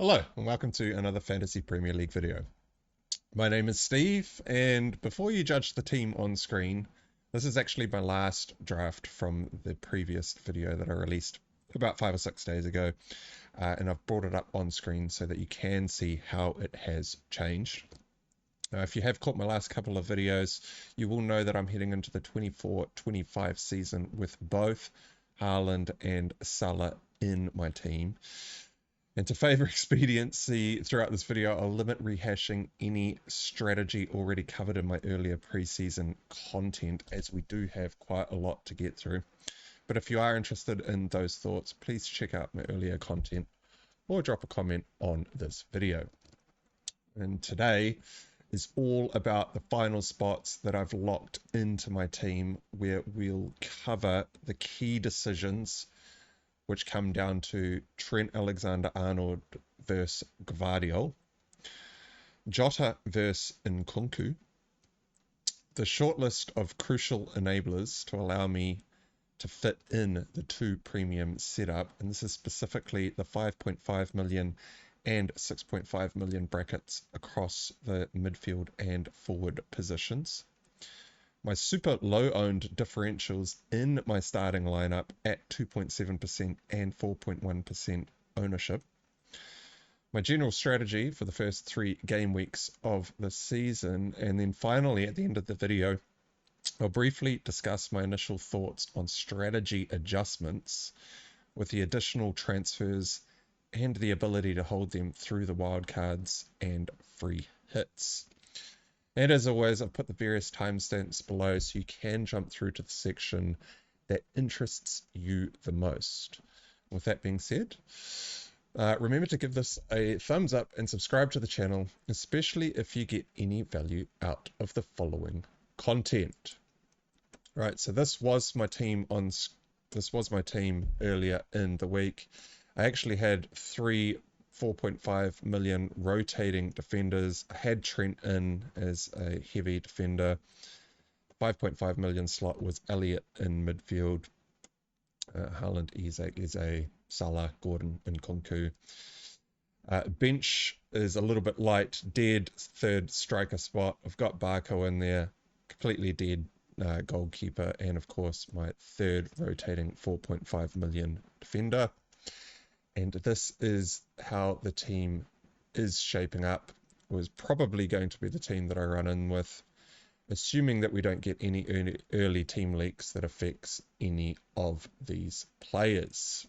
Hello and welcome to another Fantasy Premier League video. My name is Steve, and before you judge the team on screen, this is actually my last draft from the previous video that I released about 5 or 6 days ago, and I've brought it up on screen so that you can see how it has changed. Now, if you have caught my last couple of videos, you will know that I'm heading into the 24-25 season with both Haaland and Salah in my team. And to favour expediency throughout this video, I'll limit rehashing any strategy already covered in my earlier preseason content, as we do have quite a lot to get through. But if you are interested in those thoughts, please check out my earlier content or drop a comment on this video. And today is all about the final spots that I've locked into my team, where we'll cover the key decisions which come down to Trent Alexander-Arnold versus Gvardiol, Jota versus Nkunku, the shortlist of crucial enablers to allow me to fit in the 2 premium setup, and this is specifically the 5.5 million and 6.5 million brackets across the midfield and forward positions. My super low-owned differentials in my starting lineup at 2.7% and 4.1% ownership. My general strategy for the first 3 game weeks of the season, and then finally at the end of the video, I'll briefly discuss my initial thoughts on strategy adjustments with the additional transfers and the ability to hold them through the wildcards and free hits. And as always, I've put the various timestamps below so you can jump through to the section that interests you the most. With that being said, remember to give this a thumbs up and subscribe to the channel, especially if you get any value out of the following content. Right, so this was my team earlier in the week. I actually had 3 4.5 million rotating defenders. I had Trent in as a heavy defender. 5.5 million slot was Elliott in midfield. Haaland, Eze, Salah, Gordon, and Nkunku. Bench is a little bit light, dead third striker spot. I've got Barco in there, completely dead goalkeeper, and of course my third rotating 4.5 million defender. And this is how the team is shaping up. It was probably going to be the team that I run in with, assuming that we don't get any early team leaks that affects any of these players.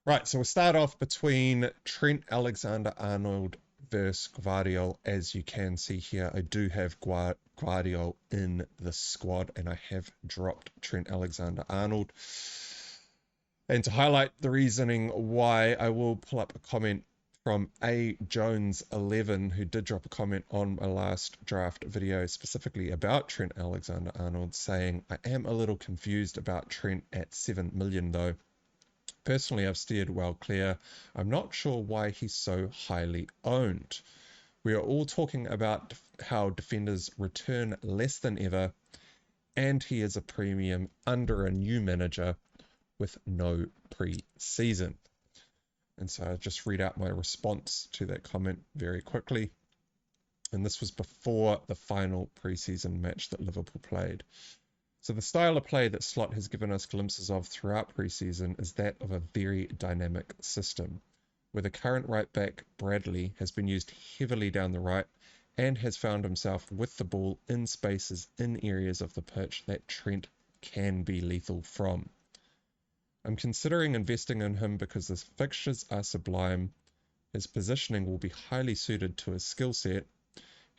Right, so we'll start off between Trent Alexander-Arnold versus Gvardiol. As you can see here, I do have Gvardiol in the squad, and I have dropped Trent Alexander-Arnold. And to highlight the reasoning why, I will pull up a comment from A Jones 11, who did drop a comment on my last draft video specifically about Trent Alexander-Arnold, saying, I am a little confused about Trent at 7 million though. Personally, I've steered well clear. I'm not sure why he's so highly owned. We are all talking about how defenders return less than ever, and he is a premium under a new manager with no pre-season. And so I'll just read out my response to that comment very quickly. And this was before the final pre-season match that Liverpool played. So the style of play that Slot has given us glimpses of throughout pre-season is that of a very dynamic system, where the current right back, Bradley, has been used heavily down the right and has found himself with the ball in spaces in areas of the pitch that Trent can be lethal from. I'm considering investing in him because his fixtures are sublime, his positioning will be highly suited to his skill set,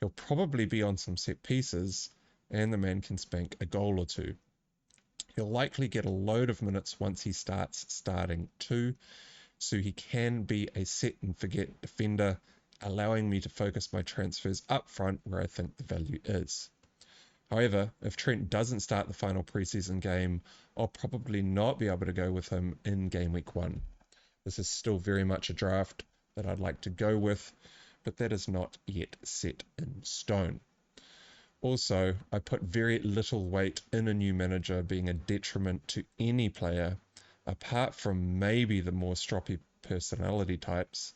he'll probably be on some set pieces, and the man can spank a goal or two. He'll likely get a load of minutes once he starts starting too, so he can be a set and forget defender, allowing me to focus my transfers up front where I think the value is. However, if Trent doesn't start the final preseason game, I'll probably not be able to go with him in game week 1. This is still very much a draft that I'd like to go with, but that is not yet set in stone. Also, I put very little weight in a new manager being a detriment to any player, apart from maybe the more stroppy personality types.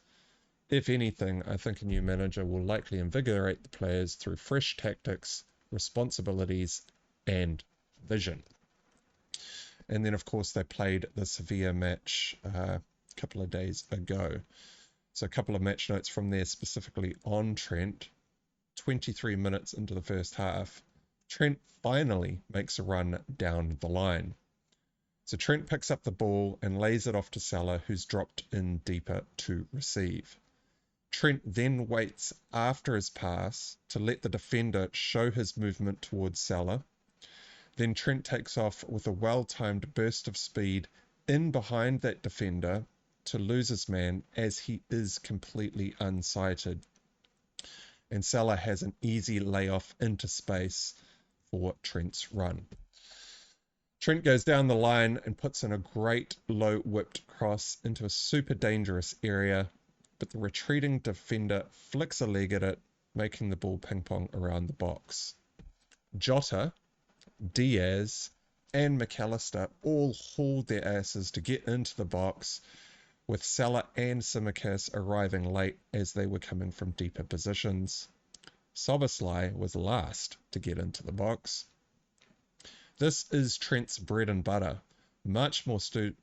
If anything, I think a new manager will likely invigorate the players through fresh tactics, responsibilities, and vision. And then, of course, they played the Sevilla match a couple of days ago. So a couple of match notes from there specifically on Trent. 23 minutes into the first half, Trent finally makes a run down the line. So Trent picks up the ball and lays it off to Salah, who's dropped in deeper to receive. Trent then waits after his pass to let the defender show his movement towards Salah. Then Trent takes off with a well-timed burst of speed in behind that defender to lose his man as he is completely unsighted. And Salah has an easy layoff into space for Trent's run. Trent goes down the line and puts in a great low whipped cross into a super dangerous area, but the retreating defender flicks a leg at it, making the ball ping-pong around the box. Jota, Diaz, and McAllister all hauled their asses to get into the box, with Salah and Tsimikas arriving late as they were coming from deeper positions. Szoboszlai was last to get into the box. This is Trent's bread and butter, much more suited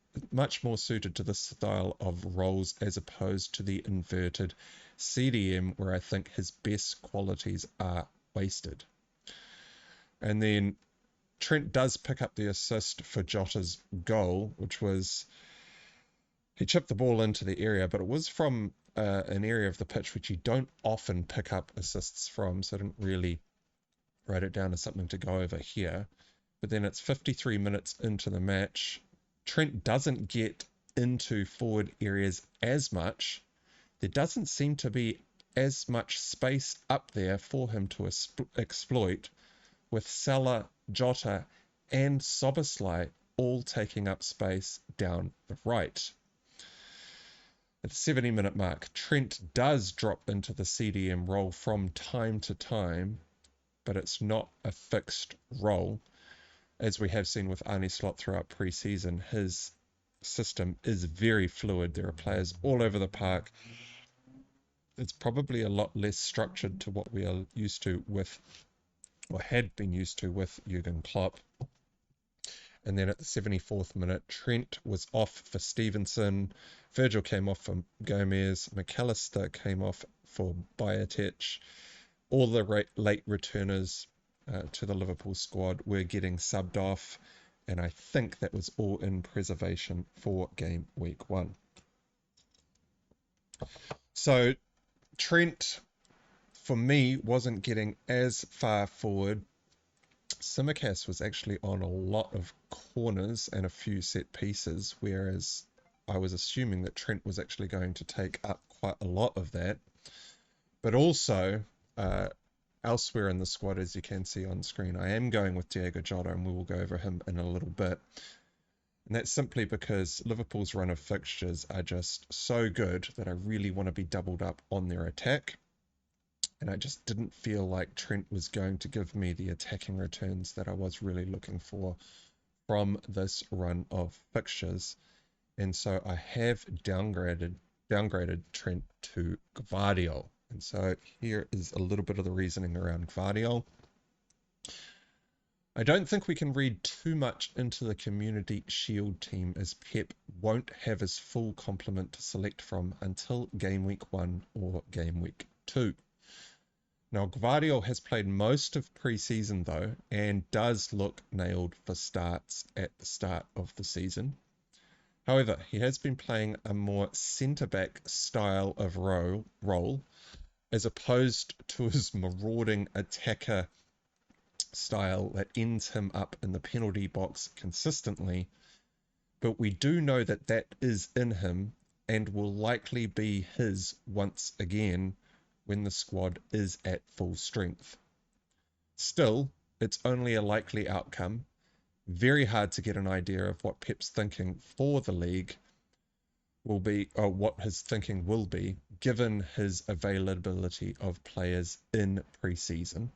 to this style of roles as opposed to the inverted CDM, where I think his best qualities are wasted. And then Trent does pick up the assist for Jota's goal, which was, he chipped the ball into the area, but it was from an area of the pitch which you don't often pick up assists from, so I didn't really write it down as something to go over here. But then it's 53 minutes into the match. Trent doesn't get into forward areas as much. There doesn't seem to be as much space up there for him to exploit, with Salah, Jota, and Szoboszlai all taking up space down the right. At the 70-minute mark, Trent does drop into the CDM role from time to time, but it's not a fixed role. As we have seen with Arne Slot throughout pre-season, his system is very fluid. There are players all over the park. It's probably a lot less structured to what we are used to with, or had been used to with, Jurgen Klopp. And then at the 74th minute, Trent was off for Stevenson, Virgil came off for Gomez, McAllister came off for Bajcetic. All the late returners to the Liverpool squad were getting subbed off, and I think that was all in preservation for game week 1. So Trent, for me, wasn't getting as far forward. Tsimikas was actually on a lot of corners and a few set pieces, whereas I was assuming that Trent was actually going to take up quite a lot of that. But also, elsewhere in the squad, as you can see on screen, I am going with Diogo Jota, and we will go over him in a little bit. And that's simply because Liverpool's run of fixtures are just so good that I really want to be doubled up on their attack. And I just didn't feel like Trent was going to give me the attacking returns that I was really looking for from this run of fixtures. And so I have downgraded Trent to Gvardiol. And so here is a little bit of the reasoning around Gvardiol. I don't think we can read too much into the Community Shield team, as Pep won't have his full complement to select from until game week 1 or game week 2. Now, Gvardiol has played most of pre-season, though, and does look nailed for starts at the start of the season. However, he has been playing a more centre-back style of role, as opposed to his marauding attacker style that ends him up in the penalty box consistently. But we do know that that is in him and will likely be his once again when the squad is at full strength. Still, it's only a likely outcome. Very hard to get an idea of what Pep's thinking for the league will be, or what his thinking will be, given his availability of players in pre-season.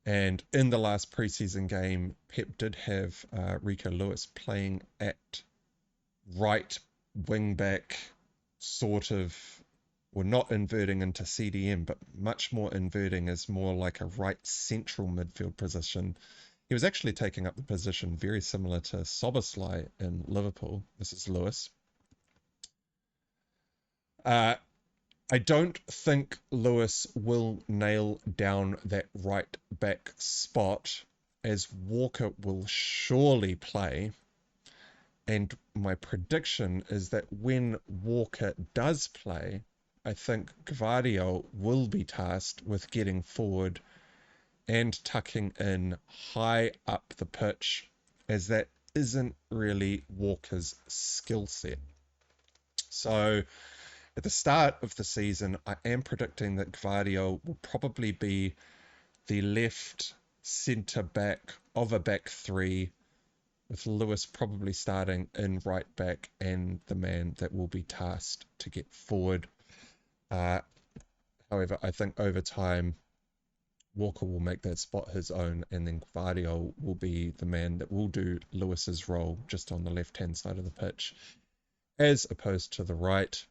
And in the last preseason game, Pep did have Rico Lewis playing at right wing back, sort of, well, not inverting into CDM, but much more inverting as more like a right central midfield position. He was actually taking up the position very similar to Szoboszlai in Liverpool. This is Lewis. I don't think Lewis will nail down that right back spot, as Walker will surely play. And my prediction is that when Walker does play, I think Gvardiol will be tasked with getting forward and tucking in high up the pitch, as that isn't really Walker's skill set. So at the start of the season, I am predicting that Gvardiol will probably be the left centre back of a back three, with Lewis probably starting in right back and the man that will be tasked to get forward. However, I think over time, Walker will make that spot his own, and then Gvardiol will be the man that will do Lewis's role just on the left-hand side of the pitch, as opposed to the right.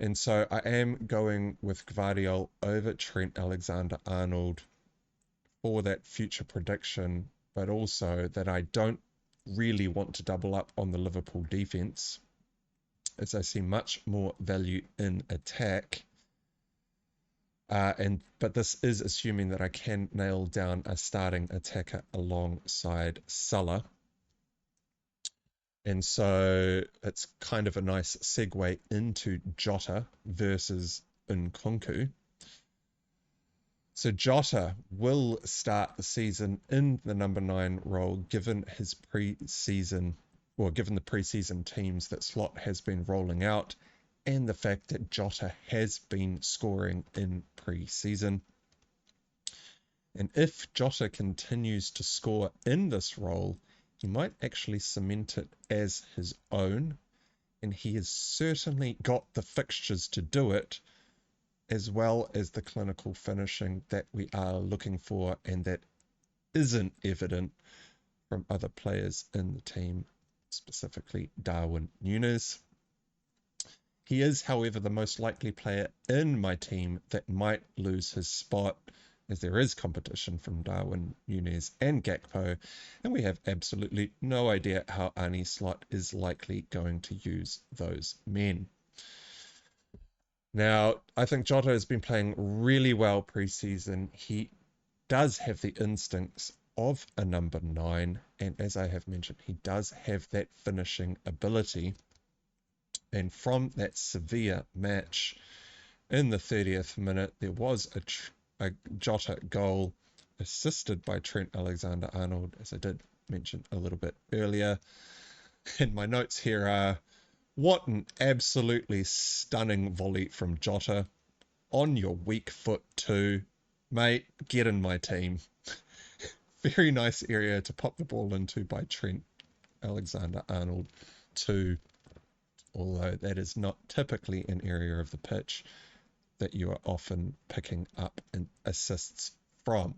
And so I am going with Gvardiol over Trent Alexander-Arnold for that future prediction, but also that I don't really want to double up on the Liverpool defence, as I see much more value in attack. But this is assuming that I can nail down a starting attacker alongside Salah. And so it's kind of a nice segue into Jota versus Nkunku. So Jota will start the season in the number 9 role, given his preseason, or given the preseason teams that Slot has been rolling out, and the fact that Jota has been scoring in preseason. And if Jota continues to score in this role, he might actually cement it as his own, and he has certainly got the fixtures to do it, as well as the clinical finishing that we are looking for, and that isn't evident from other players in the team, specifically Darwin Núñez. He is, however, the most likely player in my team that might lose his spot, as there is competition from Darwin Núñez and Gakpo, and we have absolutely no idea how Arne Slot is likely going to use those men. Now, I think Jota has been playing really well preseason. He does have the instincts of a number 9, and as I have mentioned, he does have that finishing ability. And from that Sevilla match in the 30th minute, there was a Jota goal assisted by Trent Alexander-Arnold, as I did mention a little bit earlier. And my notes here are, what an absolutely stunning volley from Jota on your weak foot too. Mate, get in my team. Very nice area to pop the ball into by Trent Alexander-Arnold too, although that is not typically an area of the pitch that you are often picking up in assists from.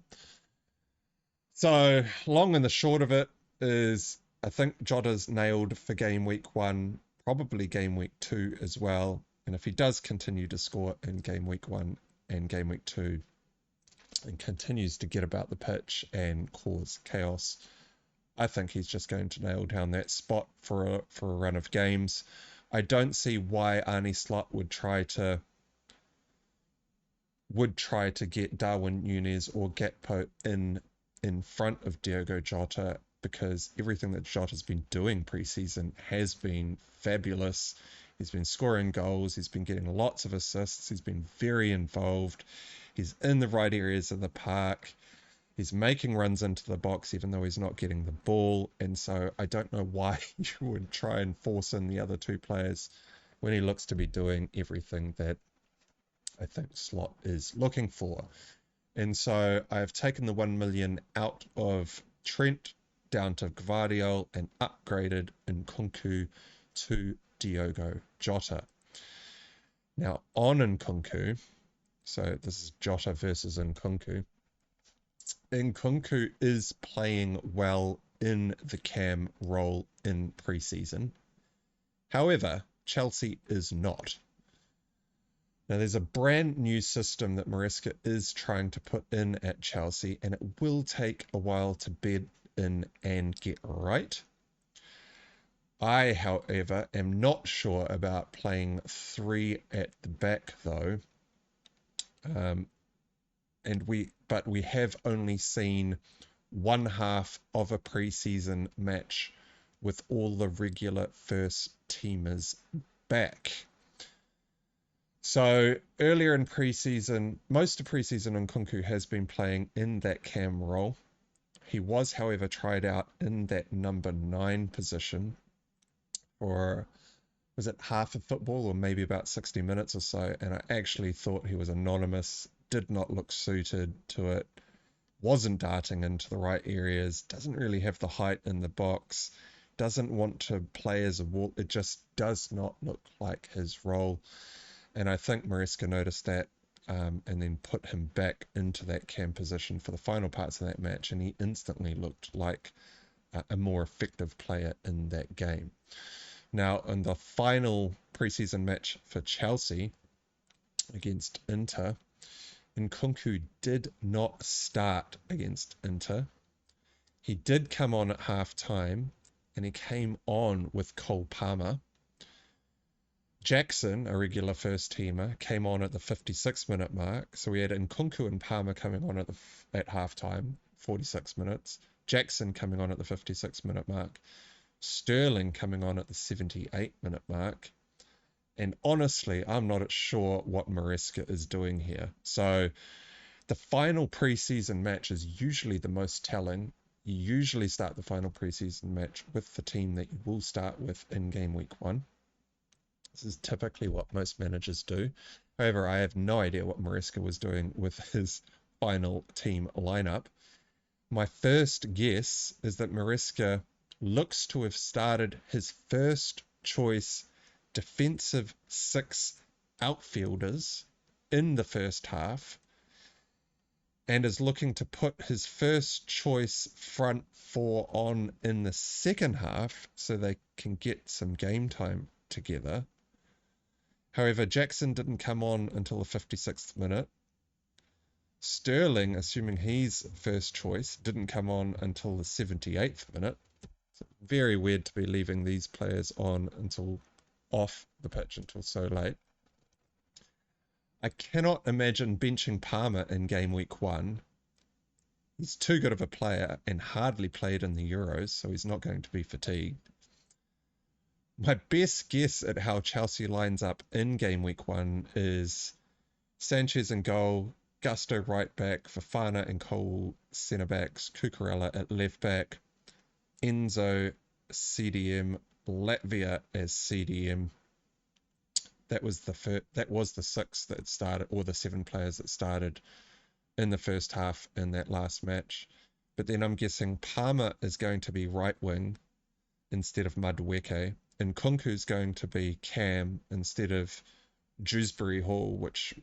So, long and the short of it is, I think Jota's nailed for game week 1, probably game week 2 as well. And if he does continue to score in game week 1 and game week 2 and continues to get about the pitch and cause chaos, I think he's just going to nail down that spot for a run of games. I don't see why Arne Slot would try to get Darwin Núñez or Gakpo in front of Diogo Jota, because everything that Jota's been doing preseason has been fabulous. He's been scoring goals, he's been getting lots of assists, he's been very involved, he's in the right areas of the park, he's making runs into the box even though he's not getting the ball, and so I don't know why you would try and force in the other 2 players when he looks to be doing everything that I think Slot is looking for. And so I've taken the 1 million out of Trent down to Gvardiol and upgraded Nkunku to Diogo Jota. Now on Nkunku, so this is Jota versus Nkunku, Nkunku is playing well in the cam role in preseason. However, Chelsea is not. Now, there's a brand new system that Maresca is trying to put in at Chelsea, and it will take a while to bed in and get right. I, however, am not sure about playing 3 at the back, though. But we have only seen one half of a preseason match with all the regular first teamers back. So earlier in preseason, most of preseason, Nkunku has been playing in that cam role. He was, however, tried out in that number 9 position for, was it half of football or maybe about 60 minutes or so, and I actually thought he was anonymous, did not look suited to it, wasn't darting into the right areas, doesn't really have the height in the box, doesn't want to play as a wall. It just does not look like his role. And I think Maresca noticed that and then put him back into that cam position for the final parts of that match, and he instantly looked like a more effective player in that game. Now, in the final preseason match for Chelsea against Inter, Nkunku did not start against Inter. He did come on at half-time, and he came on with Cole Palmer. Jackson, a regular first-teamer, came on at the 56-minute mark. So we had Nkunku and Palmer coming on at half-time, 46 minutes. Jackson coming on at the 56-minute mark. Sterling coming on at the 78-minute mark. And honestly, I'm not sure what Maresca is doing here. So the final preseason match is usually the most telling. You usually start the final preseason match with the team that you will start with in game week 1. This is typically what most managers do. However, I have no idea what Maresca was doing with his final team lineup. My first guess is that Maresca looks to have started his first choice defensive 6 outfielders in the first half and is looking to put his first choice front 4 on in the second half so they can get some game time together. However, Jackson didn't come on until the 56th minute. Sterling, assuming he's first choice, didn't come on until the 78th minute. So very weird to be leaving these players on until off the pitch until so late. I cannot imagine benching Palmer in game week 1. He's too good of a player and hardly played in the Euros, so he's not going to be fatigued. My best guess at how Chelsea lines up in game week 1 is Sanchez in goal, Gusto right back, Fofana and Cole centre backs, Cucurella at left back, Enzo CDM, Latvia as CDM. That was the 6 that started, or the 7 players that started in the first half in that last match. But then I'm guessing Palmer is going to be right wing instead of Madueke, and Nkunku's going to be cam instead of Dewsbury Hall, which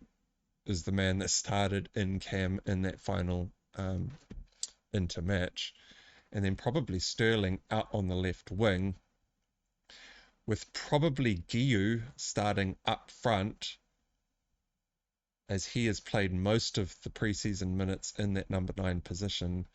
is the man that started in cam in that final inter-match. And then probably Sterling out on the left wing, with probably Guiu starting up front, as he has played most of the preseason minutes in that number 9 position.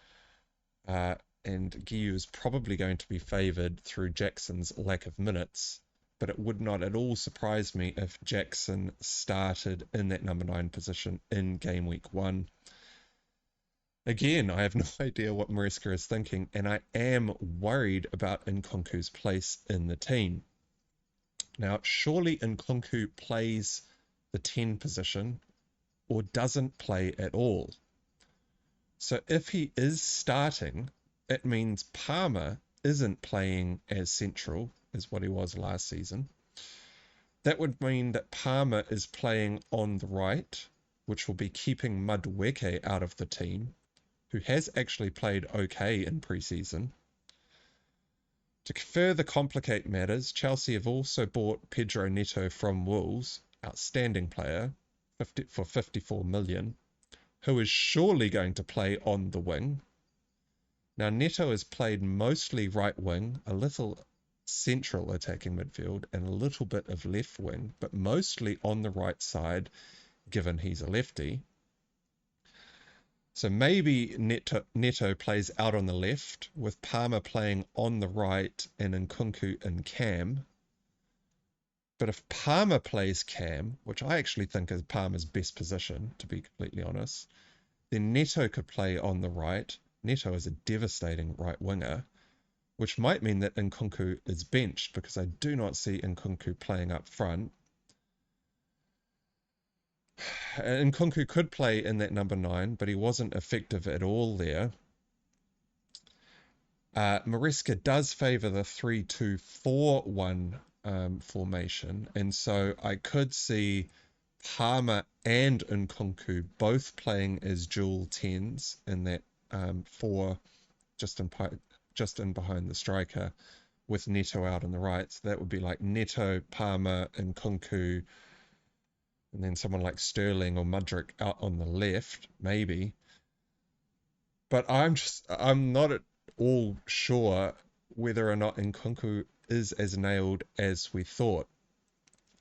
And Guiu is probably going to be favoured through Jackson's lack of minutes, but it would not at all surprise me if Jackson started in that number 9 position in game week 1. Again, I have no idea what Maresca is thinking, and I am worried about Nkunku's place in the team. Now, surely Nkunku plays the 10 position or doesn't play at all. So if he is starting, it means Palmer isn't playing as central as what he was last season. That would mean that Palmer is playing on the right, which will be keeping Madueke out of the team, who has actually played okay in preseason. To further complicate matters, Chelsea have also bought Pedro Neto from Wolves, outstanding player, for 54 million. who is surely going to play on the wing. Now, Neto has played mostly right wing, a little central attacking midfield, and a little bit of left wing, but mostly on the right side, given he's a lefty. So maybe Neto plays out on the left, with Palmer playing on the right and Nkunku in cam. But if Palmer plays cam, which I actually think is Palmer's best position, to be completely honest, then Neto could play on the right. Neto is a devastating right winger, which might mean that Nkunku is benched, because I do not see Nkunku playing up front. Nkunku could play in that number 9, but he wasn't effective at all there. Maresca does favour the 3-2-4-1 formation, and so I could see Palmer and Nkunku both playing as dual 10s in that 4 just in behind the striker, with Neto out on the right. So that would be like Neto, Palmer, Nkunku, and then someone like Sterling or Mudryk out on the left, maybe. But I'm not at all sure whether or not Nkunku is as nailed as we thought.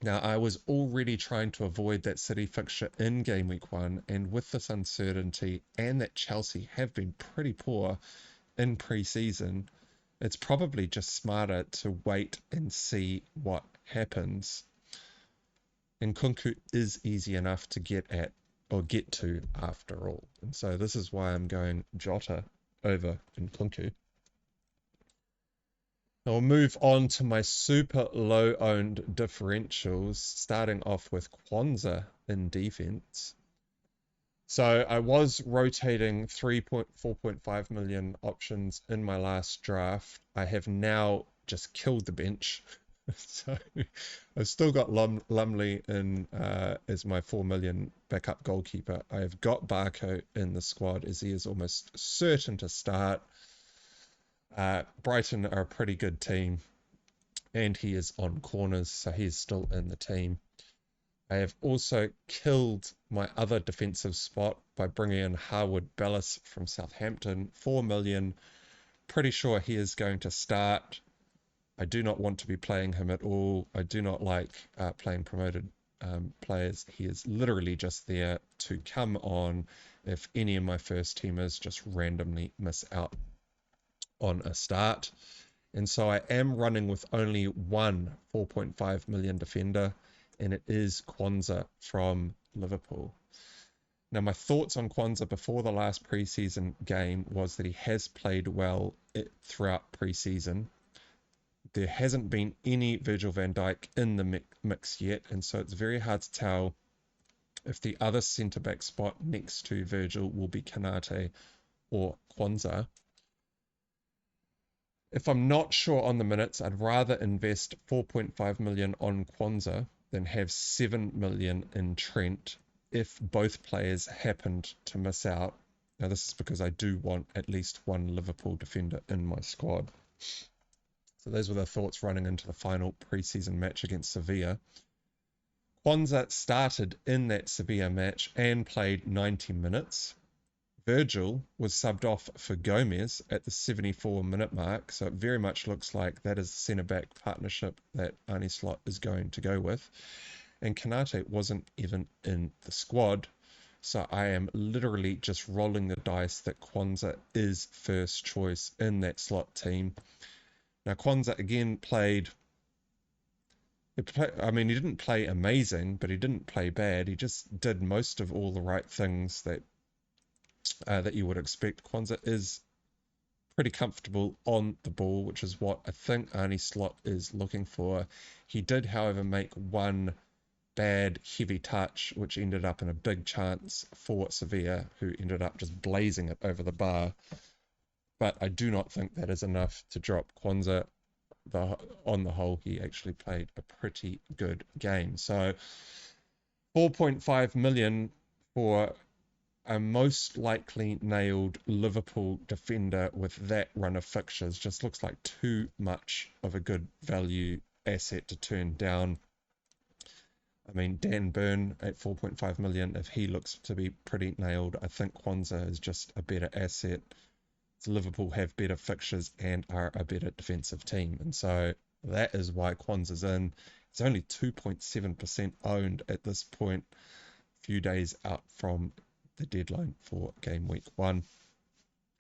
Now, I was already trying to avoid that City fixture in Game Week 1, and with this uncertainty and that Chelsea have been pretty poor in pre-season, it's probably just smarter to wait and see what happens. Nkunku is easy enough to get to after all. And so this is why I'm going Jota over Nkunku. I'll move on to my super low-owned differentials, starting off with Quansah in defense. So I was rotating 4.5 million options in my last draft. I have now just killed the bench. So I've still got Lumley in as my 4 million backup goalkeeper. I have got Barco in the squad, as he is almost certain to start. Brighton are a pretty good team, and he is on corners, so he is still in the team. I have also killed my other defensive spot by bringing in Harwood Bellis from Southampton, 4 million. Pretty sure he is going to start. I do not want to be playing him at all. I do not like playing promoted players. He is literally just there to come on if any of my first teamers just randomly miss out on a start. And so I am running with only one 4.5 million defender, and it is Quansah from Liverpool. Now, my thoughts on Quansah before the last preseason game was that he has played well throughout preseason. There hasn't been any Virgil van Dijk in the mix yet, and so it's very hard to tell if the other centre-back spot next to Virgil will be Konate or Quansah. If I'm not sure on the minutes, I'd rather invest 4.5 million on Quansah than have 7 million in Trent if both players happened to miss out. Now, this is because I do want at least one Liverpool defender in my squad. So those were the thoughts running into the final preseason match against Sevilla. Quansah started in that Sevilla match and played 90 minutes. Virgil was subbed off for Gomez at the 74-minute mark, so it very much looks like that is the centre-back partnership that Arne Slot is going to go with. And Konate wasn't even in the squad, so I am literally just rolling the dice that Quansah is first choice in that Slot team. Now, Quansah again he didn't play amazing, but he didn't play bad. He just did most of all the right things that you would expect. Quansah is pretty comfortable on the ball, which is what I think Arne Slot is looking for. He did, however, make one bad, heavy touch, which ended up in a big chance for Sevilla, who ended up just blazing it over the bar. But I do not think that is enough to drop Quansah. On the whole, he actually played a pretty good game. So 4.5 million for a most likely nailed Liverpool defender with that run of fixtures just looks like too much of a good value asset to turn down. I mean, Dan Burn at 4.5 million, if he looks to be pretty nailed, I think Quansah is just a better asset. Liverpool have better fixtures and are a better defensive team. And so that is why Quansah's in. It's only 2.7% owned at this point, a few days out from the deadline for game week 1.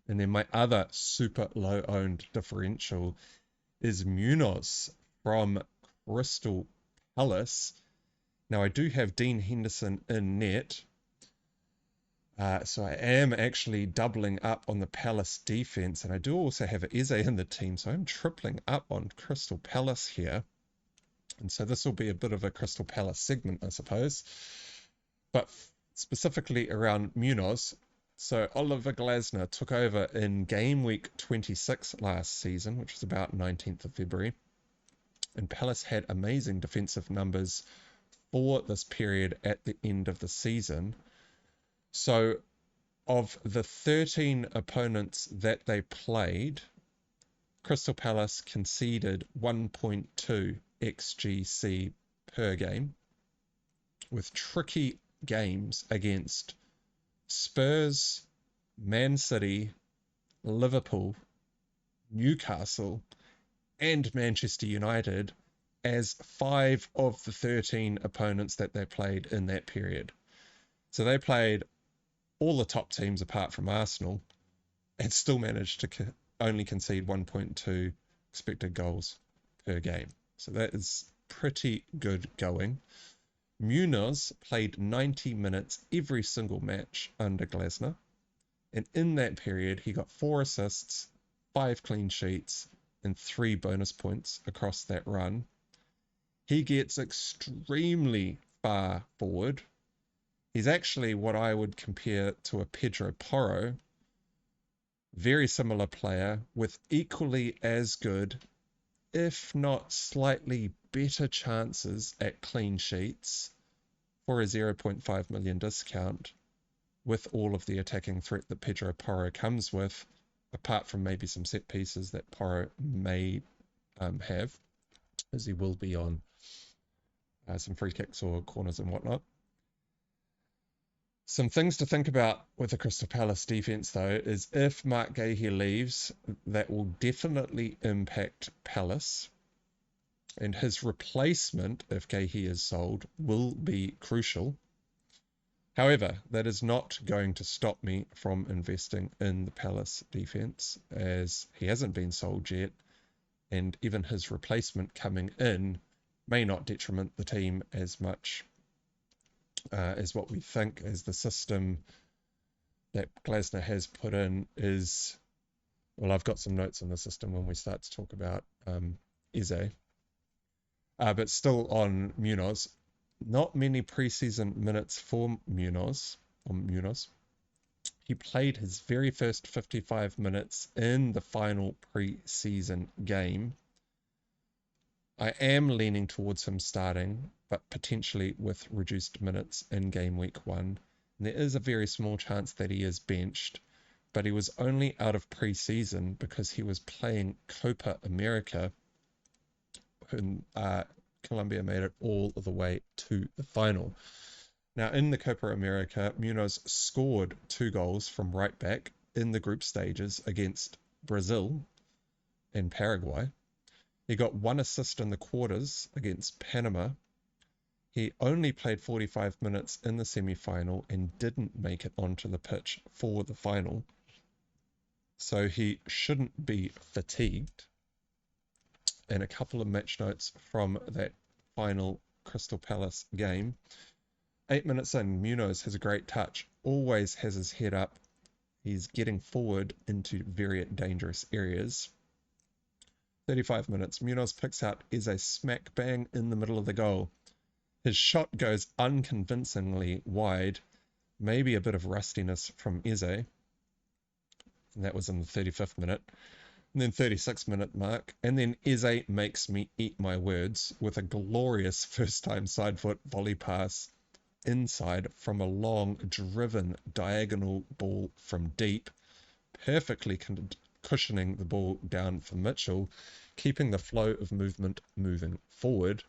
And then my other super low owned differential is Munoz from Crystal Palace. Now I do have Dean Henderson in net, so I am actually doubling up on the Palace defense, and I do also have Eze in the team, so I'm tripling up on Crystal Palace here. And so this will be a bit of a Crystal Palace segment, I suppose. But specifically around Munoz, so Oliver Glasner took over in game week 26 last season, which was about 19th of February. And Palace had amazing defensive numbers for this period at the end of the season. So of the 13 opponents that they played, Crystal Palace conceded 1.2 XGC per game, with tricky games against Spurs, Man City, Liverpool, Newcastle, and Manchester United as 5 of the 13 opponents that they played in that period. So they played all the top teams apart from Arsenal and still managed to only concede 1.2 expected goals per game. So that is pretty good going. Munoz played 90 minutes every single match under Glasner, and in that period he got 4 assists, 5 clean sheets, and 3 bonus points across that run. He gets extremely far forward. He's actually what I would compare to a Pedro Porro, very similar player with equally as good, if not slightly better chances at clean sheets for a 0.5 million discount, with all of the attacking threat that Pedro Porro comes with, apart from maybe some set pieces that Porro may have, as he will be on some free kicks or corners and whatnot. Some things to think about with the Crystal Palace defense, though, is if Mark Gahey leaves, that will definitely impact Palace. And his replacement, if Gahey is sold, will be crucial. However, that is not going to stop me from investing in the Palace defense, as he hasn't been sold yet, and even his replacement coming in may not detriment the team as much as what we think, as the system that Glasner has put in is, well, I've got some notes on the system when we start to talk about Eze. But still on Munoz, not many preseason minutes for Munoz. He played his very first 55 minutes in the final preseason game. I am leaning towards him starting, but potentially with reduced minutes in game week 1. And there is a very small chance that he is benched, but he was only out of preseason because he was playing Copa America, and Colombia made it all the way to the final. Now, in the Copa America, Munoz scored 2 goals from right back in the group stages against Brazil and Paraguay. He got 1 assist in the quarters against Panama. He only played 45 minutes in the semi-final and didn't make it onto the pitch for the final. So he shouldn't be fatigued. And a couple of match notes from that final Crystal Palace game. 8 minutes in, Munoz has a great touch, always has his head up. He's getting forward into very dangerous areas. 35 minutes, Munoz picks out Eze smack bang in the middle of the goal. His shot goes unconvincingly wide, maybe a bit of rustiness from Eze. And that was in the 35th minute. And then 36th minute mark. And then Eze makes me eat my words with a glorious first-time side foot volley pass inside from a long, driven diagonal ball from deep, perfectly cushioning the ball down for Mitchell, keeping the flow of movement moving forward.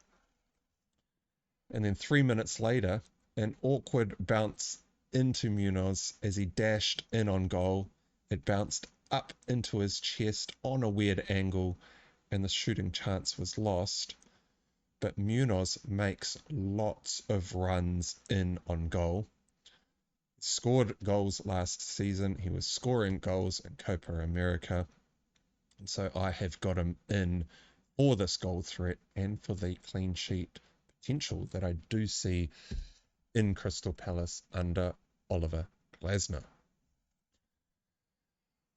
And then 3 minutes later, an awkward bounce into Munoz as he dashed in on goal. It bounced up into his chest on a weird angle, and the shooting chance was lost. But Munoz makes lots of runs in on goal. He scored goals last season. He was scoring goals in Copa America. And so I have got him in for this goal threat and for the clean sheet potential that I do see in Crystal Palace under Oliver Glasner.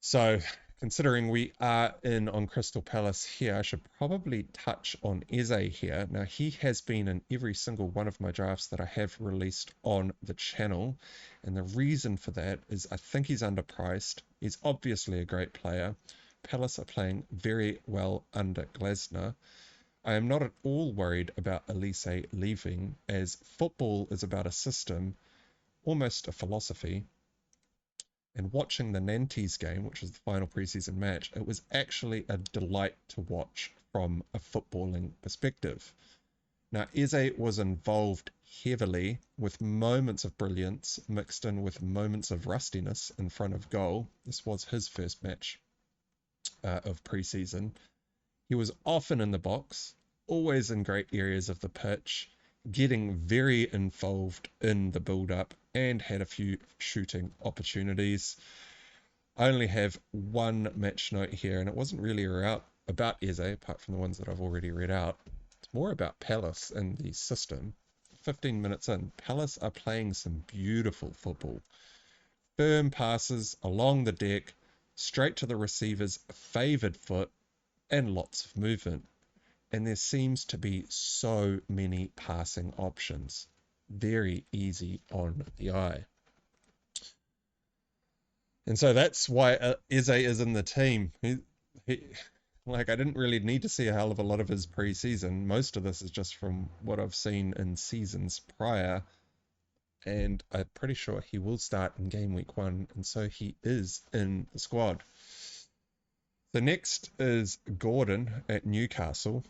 So, considering we are in on Crystal Palace here, I should probably touch on Eze here. Now, he has been in every single one of my drafts that I have released on the channel. And the reason for that is I think he's underpriced. He's obviously a great player. Palace are playing very well under Glasner. I am not at all worried about Elise leaving, as football is about a system, almost a philosophy. And watching the Nantes game, which was the final preseason match, it was actually a delight to watch from a footballing perspective. Now, Eze was involved heavily with moments of brilliance mixed in with moments of rustiness in front of goal. This was his first match of preseason. He was often in the box, always in great areas of the pitch, getting very involved in the build-up, and had a few shooting opportunities. I only have one match note here, and it wasn't really about Eze, apart from the ones that I've already read out. It's more about Palace and the system. 15 minutes in, Palace are playing some beautiful football. Firm passes along the deck, straight to the receiver's favoured foot, and lots of movement. And there seems to be so many passing options. Very easy on the eye. And so that's why Eze is in the team. I didn't really need to see a hell of a lot of his pre-season. Most of this is just from what I've seen in seasons prior. And I'm pretty sure he will start in game week 1. And so he is in the squad. The next is Gordon at Newcastle.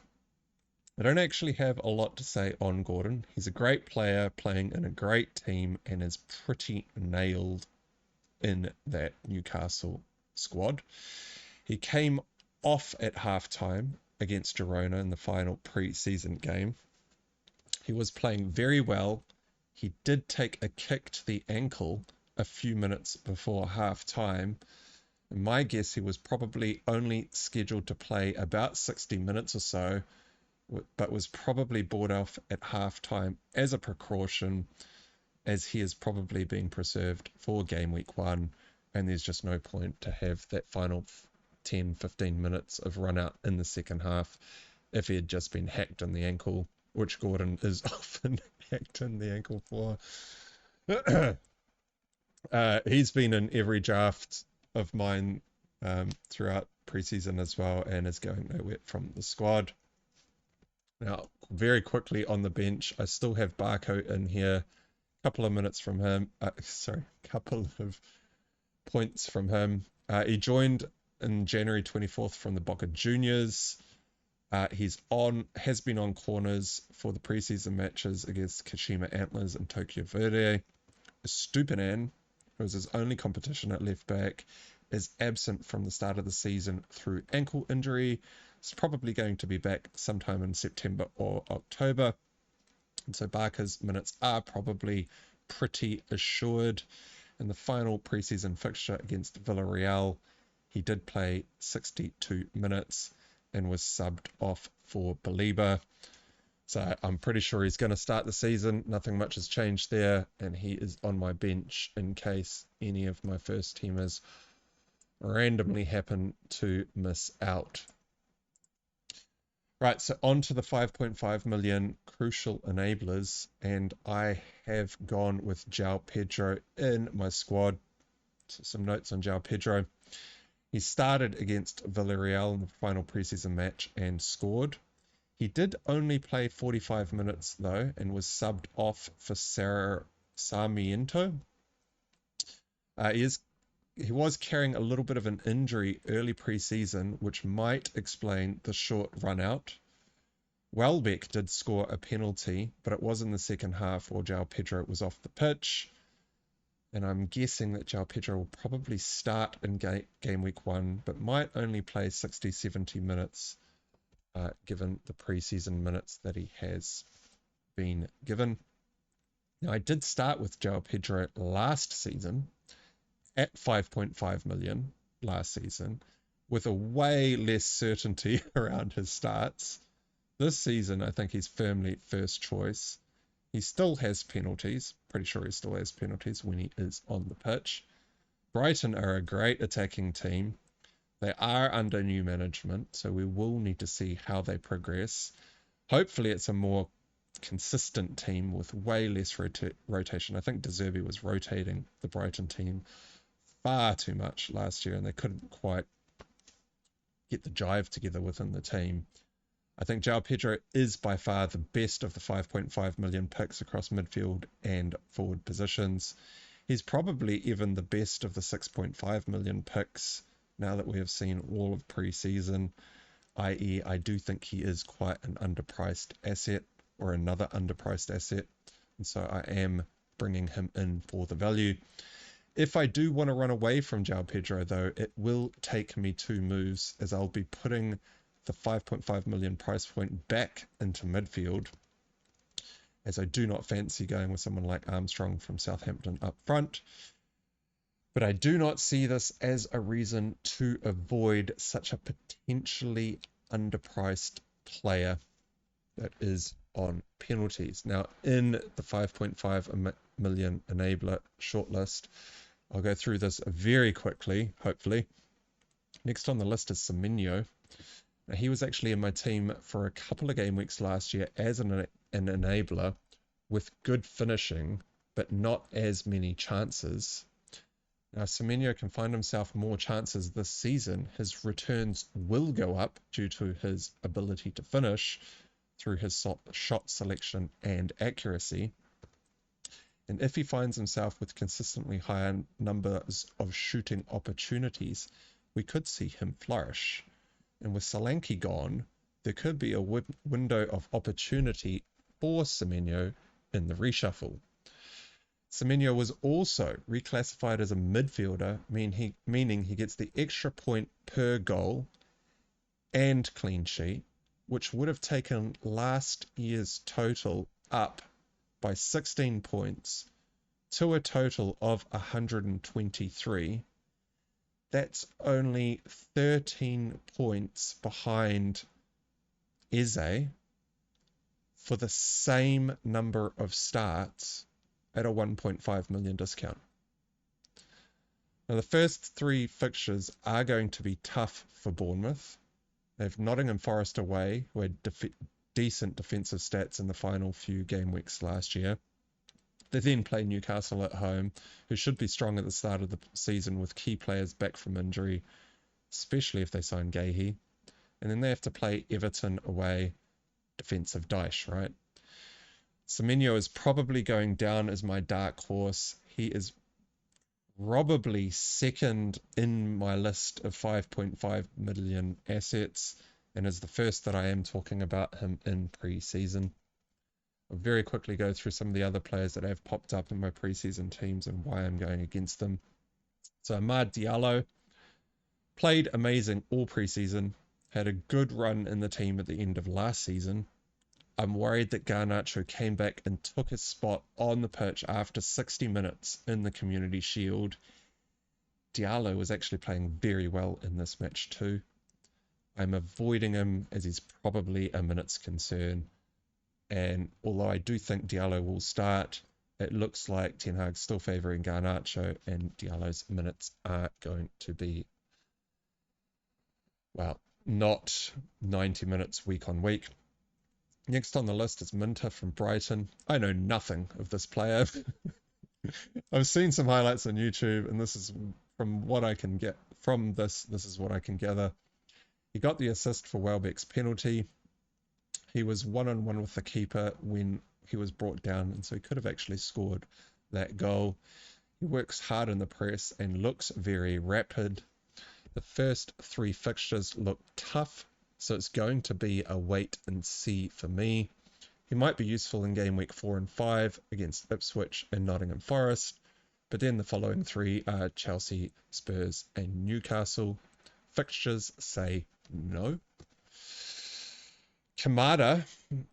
I don't actually have a lot to say on Gordon. He's a great player playing in a great team and is pretty nailed in that Newcastle squad. He came off at halftime against Girona in the final pre-season game. He was playing very well. He did take a kick to the ankle a few minutes before halftime. My guess, he was probably only scheduled to play about 60 minutes or so, but was probably brought off at halftime as a precaution, as he is probably being preserved for game week 1, and there's just no point to have that final 10-15 minutes of run out in the second half if he had just been hacked in the ankle, which Gordon is often hacked in the ankle for. He's been in every draft of mine throughout preseason as well, and is going nowhere from the squad. Now, very quickly on the bench, I still have Barco in here. Couple of minutes from him. Couple of points from him. He joined in January 24th from the Boca Juniors. Has been on corners for the preseason matches against Kashima Antlers and Tokyo Verde. Stupinan, who was his only competition at left back, is absent from the start of the season through ankle injury. He's probably going to be back sometime in September or October. And so Barca's minutes are probably pretty assured. In the final preseason fixture against Villarreal, he did play 62 minutes and was subbed off for Belieber. So I'm pretty sure he's going to start the season. Nothing much has changed there, and he is on my bench in case any of my first teamers randomly happen to miss out. Right, so on to the 5.5 million crucial enablers, and I have gone with João Pedro in my squad. So some notes on João Pedro. He started against Villarreal in the final preseason match and scored. He did only play 45 minutes though, and was subbed off for Sarmiento. He was carrying a little bit of an injury early preseason, which might explain the short run out. Welbeck did score a penalty, but it was in the second half while João Pedro was off the pitch. And I'm guessing that João Pedro will probably start in game week 1, but might only play 60, 70 minutes, given the preseason minutes that he has been given. Now, I did start with João Pedro last season at 5.5 million last season, with a way less certainty around his starts. This season, I think he's firmly first choice. He still has penalties. Pretty sure he still has penalties when he is on the pitch. Brighton are a great attacking team. They are under new management, so we will need to see how they progress. Hopefully it's a more consistent team with way less rotation. I think De Zerbi was rotating the Brighton team far too much last year, and they couldn't quite get the jive together within the team. I think João Pedro is by far the best of the 5.5 million picks across midfield and forward positions. He's probably even the best of the 6.5 million picks now that we have seen all of pre-season, i.e. I do think he is quite an underpriced asset, or another underpriced asset, and so I am bringing him in for the value. If I do want to run away from João Pedro, though, it will take me 2 moves, as I'll be putting the 5.5 million price point back into midfield, as I do not fancy going with someone like Armstrong from Southampton up front. But I do not see this as a reason to avoid such a potentially underpriced player that is on penalties. Now, in the 5.5 million enabler shortlist, I'll go through this very quickly, hopefully. Next on the list is Semenyo. Now, he was actually in my team for a couple of game weeks last year as an enabler with good finishing, but not as many chances. Now, Semenyo can find himself more chances this season. His returns will go up due to his ability to finish through his shot selection and accuracy. And if he finds himself with consistently higher numbers of shooting opportunities, we could see him flourish. And with Solanke gone, there could be a window of opportunity for Semenyo in the reshuffle. Semenyo was also reclassified as a midfielder, meaning he gets the extra point per goal and clean sheet, which would have taken last year's total up by 16 points to a total of 123. That's only 13 points behind Eze for the same number of starts at a 1.5 million discount. Now, the first 3 fixtures are going to be tough for Bournemouth. They have Nottingham Forest away, who had decent defensive stats in the final few game weeks last year. They then play Newcastle at home, who should be strong at the start of the season with key players back from injury, especially if they sign Gahey. And then they have to play Everton away, defensive dice, right? Semenyo is probably going down as my dark horse. He is probably second in my list of 5.5 million assets, and is the first that I am talking about him in pre-season. I'll very quickly go through some of the other players that have popped up in my pre-season teams and why I'm going against them. So Amad Diallo played amazing all pre-season, had a good run in the team at the end of last season. I'm worried that Garnacho came back and took his spot on the pitch after 60 minutes in the Community Shield. Diallo was actually playing very well in this match too. I'm avoiding him as he's probably a minutes concern. And although I do think Diallo will start, it looks like Ten Hag's still favouring Garnacho, and Diallo's minutes are going to be, well, not 90 minutes week on week. Next on the list is Minter from Brighton. I know nothing of this player. I've seen some highlights on YouTube, and this is from what I can get from this. This is what I can gather. He got the assist for Welbeck's penalty. He was 1-on-1 with the keeper when he was brought down, and so he could have actually scored that goal. He works hard in the press and looks very rapid. The first 3 fixtures look tough so it's going to be a wait and see for me. He might be useful in game week 4 and 5 against Ipswich and Nottingham Forest, but then the following 3 are Chelsea, Spurs and Newcastle. Fixtures say no. Kamada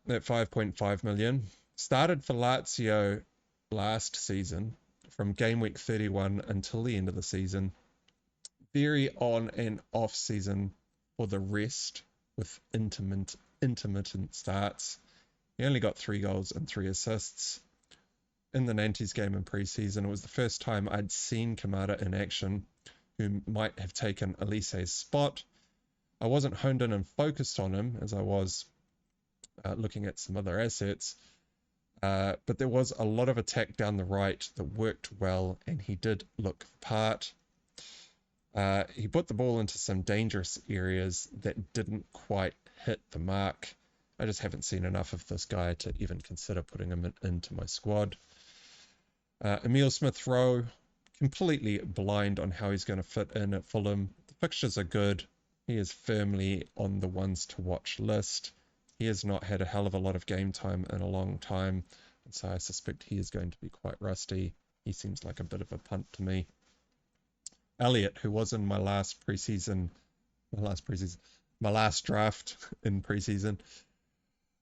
at 5.5 million started for Lazio last season from game week 31 until the end of the season. Very on and off season for the rest with intermittent starts. He only got 3 goals and 3 assists. In the Nantes game in preseason, it was the first time I'd seen Kamada in action, who might have taken Elise's spot. I wasn't honed in and focused on him as I was looking at some other assets, but there was a lot of attack down the right that worked well, and he did look the part. He put the ball into some dangerous areas that didn't quite hit the mark. I just haven't seen enough of this guy to even consider putting him into my squad. Emile Smith-Rowe, completely blind on how he's going to fit in at Fulham. The fixtures are good. He is firmly on the ones to watch list. He has not had a hell of a lot of game time in a long time, and so I suspect he is going to be quite rusty. He seems like a bit of a punt to me. Elliott, who was in my last draft in preseason,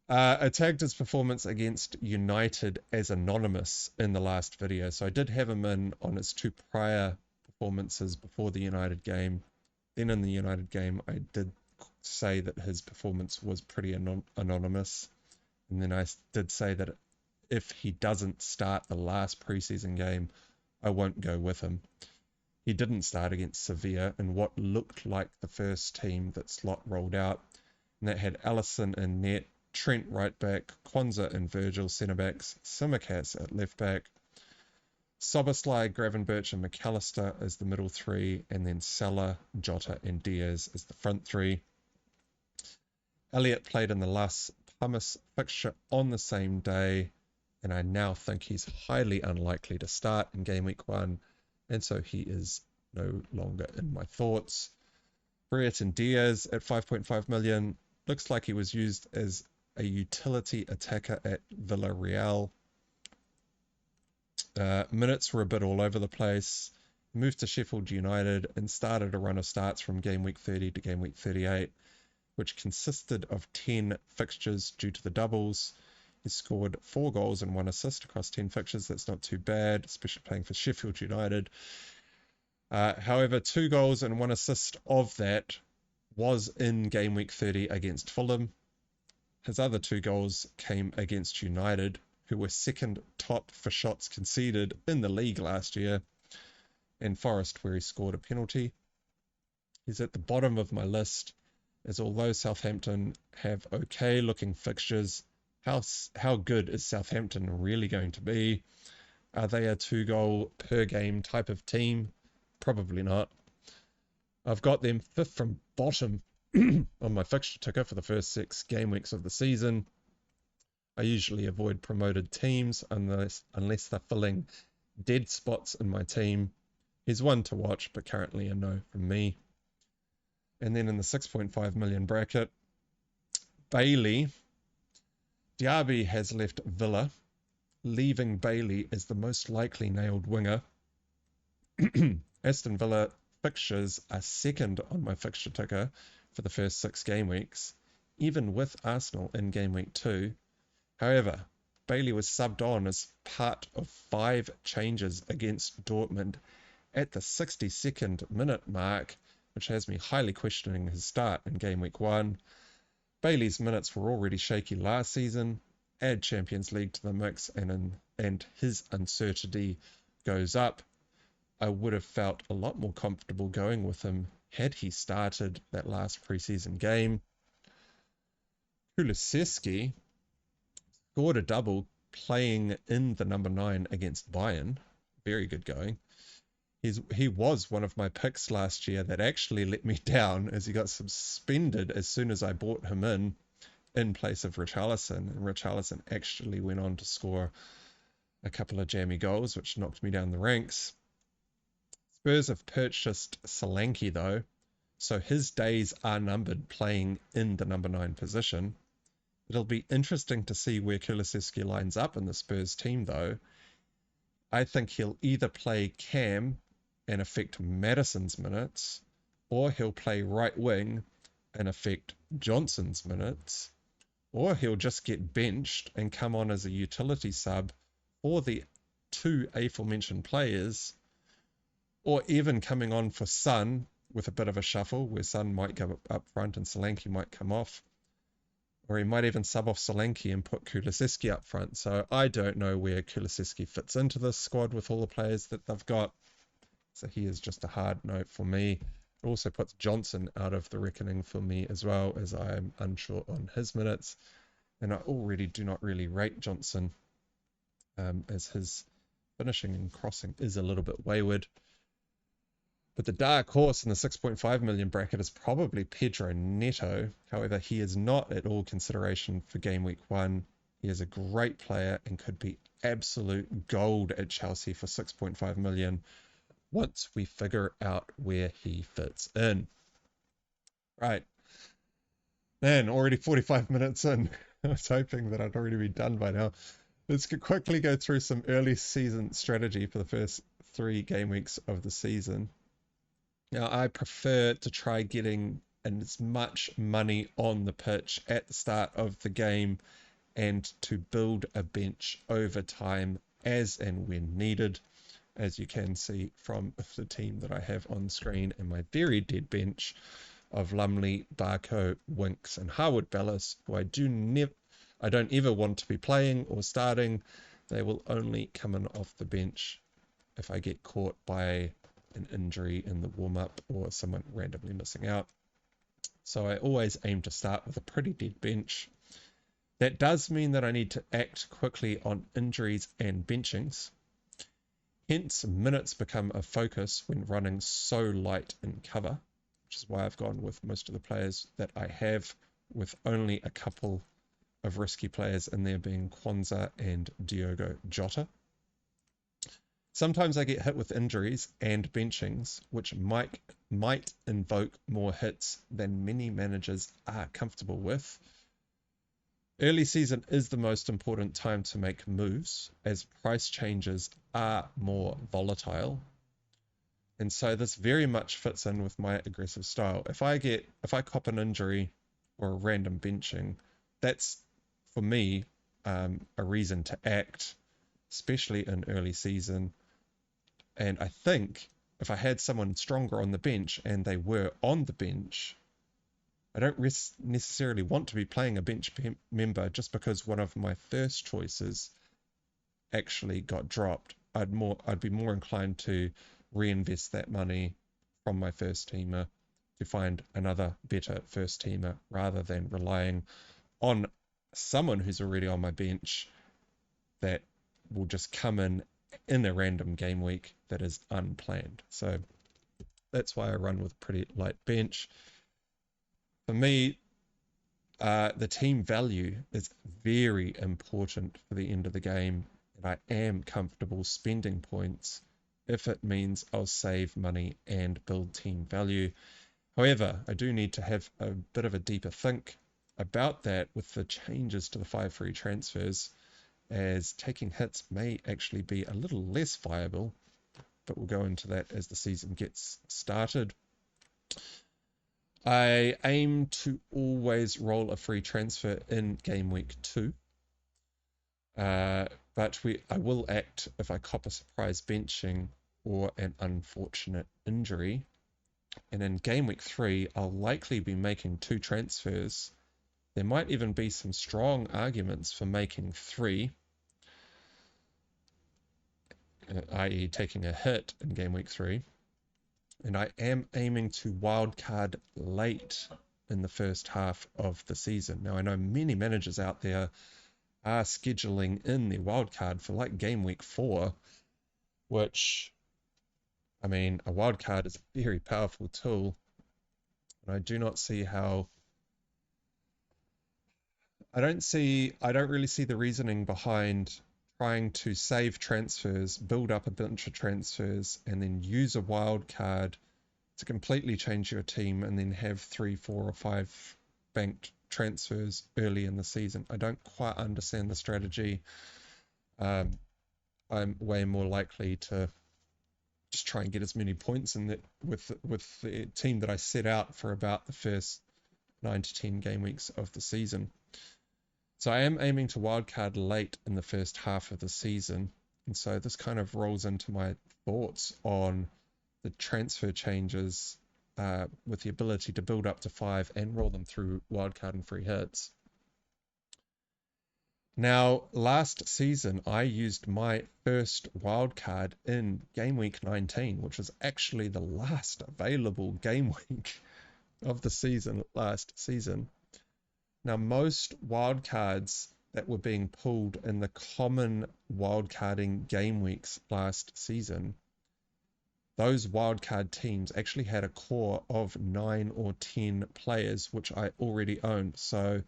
I tagged his performance against United as anonymous in the last video, so I did have him in on his 2 prior performances before the United game. Then in the United game, I did say that his performance was pretty anonymous, and then I did say that if he doesn't start the last preseason game, I won't go with him. He didn't start against Sevilla in what looked like the first team that Slot rolled out, and that had Alisson in net, Trent right back, Quansah and Virgil centre backs, Tsimikas at left back, Szoboszlai, Gravenberch and McAllister as the middle 3, and then Salah, Jota and Diaz as the front 3. Elliott played in the Las Palmas fixture on the same day, and I now think he's highly unlikely to start in game week 1, and so he is no longer in my thoughts. Brereton Diaz at 5.5 million. Looks like he was used as a utility attacker at Villarreal. Minutes were a bit all over the place. He moved to Sheffield United and started a run of starts from game week 30 to game week 38, which consisted of 10 fixtures due to the doubles. He scored 4 goals and 1 assist across 10 fixtures. That's not too bad, especially playing for Sheffield United. However, 2 goals and 1 assist of that was in game week 30 against Fulham. His other 2 goals came against United, who were second top for shots conceded in the league last year, and Forest, where he scored a penalty. He's at the bottom of my list, as although Southampton have okay looking fixtures, how good is Southampton really going to be? Are they a 2-goal per game type of team? Probably not. I've got them 5th from bottom on my fixture ticker for the first 6 game weeks of the season. I usually avoid promoted teams unless they're filling dead spots in my team. He's one to watch, but currently a no from me. And then in the 6.5 million bracket, Bailey. Diaby has left Villa, leaving Bailey as the most likely nailed winger. Aston Villa fixtures are second on my fixture ticker for the first 6 game weeks, even with Arsenal in game week 2. However, Bailey was subbed on as part of 5 changes against Dortmund at the 62nd minute mark, which has me highly questioning his start in game week 1. Bailey's minutes were already shaky last season. Add Champions League to the mix and his uncertainty goes up. I would have felt a lot more comfortable going with him had he started that last preseason game. Kulusevski scored a double playing in the number 9 against Bayern. Very good going. He was one of my picks last year that actually let me down as he got suspended as soon as I bought him in place of Richarlison. And Richarlison actually went on to score a couple of jammy goals, which knocked me down the ranks. Spurs have purchased Solanke though, So his days are numbered playing in the number 9 position. It'll be interesting to see where Kulusevski lines up in the Spurs team, though. I think he'll either play Cam and affect Maddison's minutes, or he'll play right wing and affect Johnson's minutes, or he'll just get benched and come on as a utility sub for the 2 aforementioned players, or even coming on for Son with a bit of a shuffle where Son might go up front and Solanke might come off. Or he might even sub off Solanke and put Kulusevski up front. So I don't know where Kulusevski fits into this squad with all the players that they've got. So he is just a hard no for me. It also puts Johnson out of the reckoning for me as well, as I am unsure on his minutes. And I already do not really rate Johnson, as his finishing and crossing is a little bit wayward. But the dark horse in the 6.5 million bracket is probably Pedro Neto. However, he is not at all consideration for game week 1. He is a great player and could be absolute gold at Chelsea for 6.5 million once we figure out where he fits in. Right. Man, already 45 minutes in. I was hoping that I'd already be done by now. Let's quickly go through some early season strategy for the first 3 game weeks of the season. Now, I prefer to try getting as much money on the pitch at the start of the game and to build a bench over time as and when needed, as you can see from the team that I have on screen and my very dead bench of Lumley, Barco, Winks and Harwood Bellis, who I don't ever want to be playing or starting. They will only come in off the bench if I get caught by an injury in the warm-up or someone randomly missing out. So I always aim to start with a pretty dead bench. That does mean that I need to act quickly on injuries and benchings. Hence, minutes become a focus when running so light in cover, which is why I've gone with most of the players that I have, with only a couple of risky players in there being Quansah and Diogo Jota. Sometimes I get hit with injuries and benchings, which might invoke more hits than many managers are comfortable with. Early season is the most important time to make moves, as price changes are more volatile. And so this very much fits in with my aggressive style. If I cop an injury or a random benching, that's, for me, a reason to act, especially in early season. And I think if I had someone stronger on the bench and they were on the bench, I don't necessarily want to be playing a bench member just because one of my first choices actually got dropped. I'd be more inclined to reinvest that money from my first teamer to find another better first teamer rather than relying on someone who's already on my bench that will just come in a random game week that is unplanned. So that's why I run with pretty light bench. For me, the team value is very important for the end of the game, and I am comfortable spending points if it means I'll save money and build team value. However, I do need to have a bit of a deeper think about that with the changes to the 5 free transfers, as taking hits may actually be a little less viable, but we'll go into that as the season gets started. I aim to always roll a free transfer in game week 2, but I will act if I cop a surprise benching or an unfortunate injury. And in game week 3, I'll likely be making 2 transfers. There might even be some strong arguments for making 3, i.e. taking a hit in game week 3. And I am aiming to wildcard late in the first half of the season. Now, I know many managers out there are scheduling in their wildcard for like game week 4, which, I mean, a wildcard is a very powerful tool. And I do not see how... I don't really see the reasoning behind trying to save transfers, build up a bunch of transfers, and then use a wild card to completely change your team and then have 3, 4, or 5 banked transfers early in the season. I don't quite understand the strategy. I'm way more likely to just try and get as many points in that with the team that I set out for about the first 9 to 10 game weeks of the season. So I am aiming to wildcard late in the first half of the season, and so this kind of rolls into my thoughts on the transfer changes with the ability to build up to 5 and roll them through wildcard and free hits. Now, last season, I used my first wildcard in game week 19, which was actually the last available game week of the season last season. Now, most wildcards that were being pulled in the common wildcarding game weeks last season, those wildcard teams actually had a core of 9 or 10 players, which I already owned. So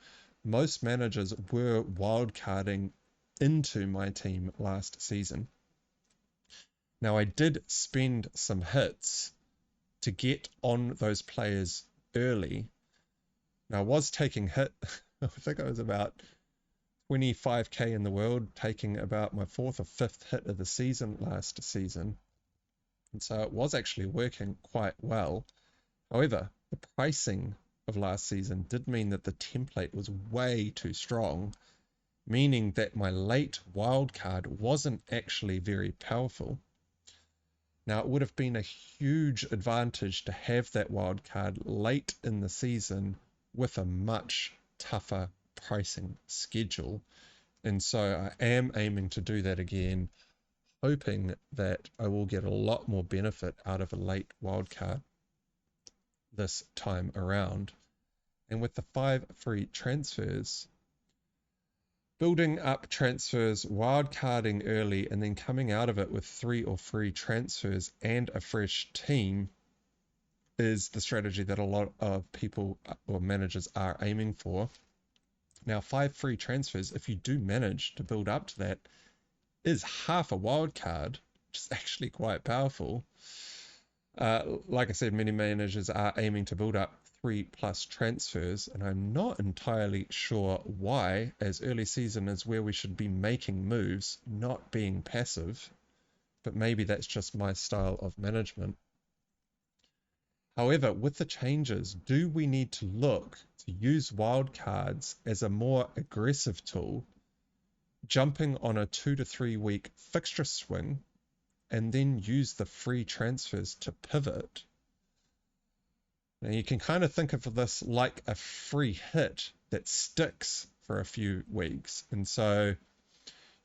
most managers were wildcarding into my team last season. Now, I did spend some hits to get on those players early. Now, I was taking hit, I think I was about 25k in the world, taking about my 4th or 5th hit of the season last season. And so it was actually working quite well. However, the pricing of last season did mean that the template was way too strong, meaning that my late wildcard wasn't actually very powerful. Now, it would have been a huge advantage to have that wildcard late in the season with a much tougher pricing schedule. And so I am aiming to do that again, hoping that I will get a lot more benefit out of a late wildcard this time around. And with the 5 free transfers, building up transfers, wildcarding early, and then coming out of it with 3 or 3 transfers and a fresh team is the strategy that a lot of people or managers are aiming for. Now, 5 free transfers, if you do manage to build up to that, is half a wildcard, which is actually quite powerful. Like I said, many managers are aiming to build up 3+ transfers, and I'm not entirely sure why, as early season is where we should be making moves, not being passive, but maybe that's just my style of management. However, with the changes, do we need to look to use wildcards as a more aggressive tool, jumping on a 2 to 3 week fixture swing, and then use the free transfers to pivot? Now, you can kind of think of this like a free hit that sticks for a few weeks. And so,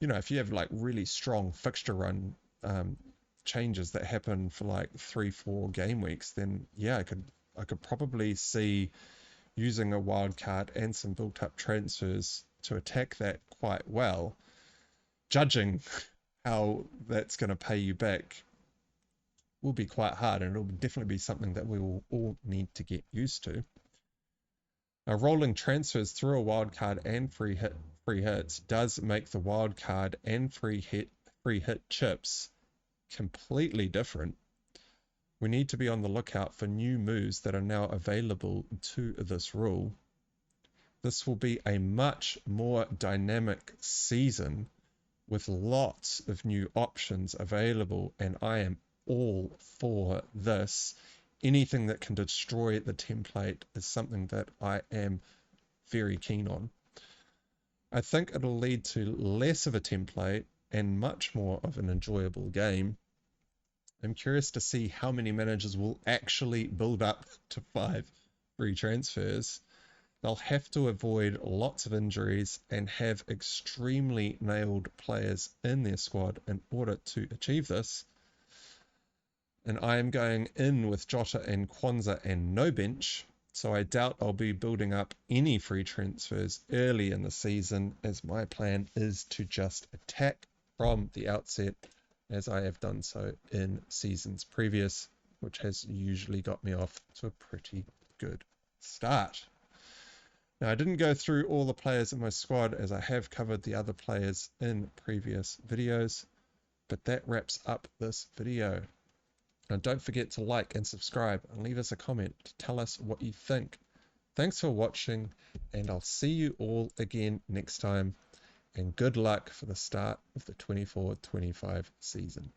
if you have like really strong fixture run changes that happen for like 3-4 game weeks, then yeah, I could probably see using a wildcard and some built up transfers to attack that quite well. Judging how that's going to pay you back will be quite hard, and it'll definitely be something that we will all need to get used to. Now, rolling transfers through a wildcard and free hits does make the wildcard and free hit chips completely different. We need to be on the lookout for new moves that are now available to this rule. This will be a much more dynamic season with lots of new options available, and I am all for this. Anything that can destroy the template is something that I am very keen on. I think it'll lead to less of a template and much more of an enjoyable game. I'm curious to see how many managers will actually build up to 5 free transfers. They'll have to avoid lots of injuries and have extremely nailed players in their squad in order to achieve this. And I am going in with Jota and Quansah and no bench, so I doubt I'll be building up any free transfers early in the season, as my plan is to just attack from the outset, as I have done so in seasons previous, which has usually got me off to a pretty good start. Now, I didn't go through all the players in my squad, as I have covered the other players in previous videos, but that wraps up this video. And don't forget to like and subscribe and leave us a comment to tell us what you think. Thanks for watching, and I'll see you all again next time. And good luck for the start of the 24-25 season.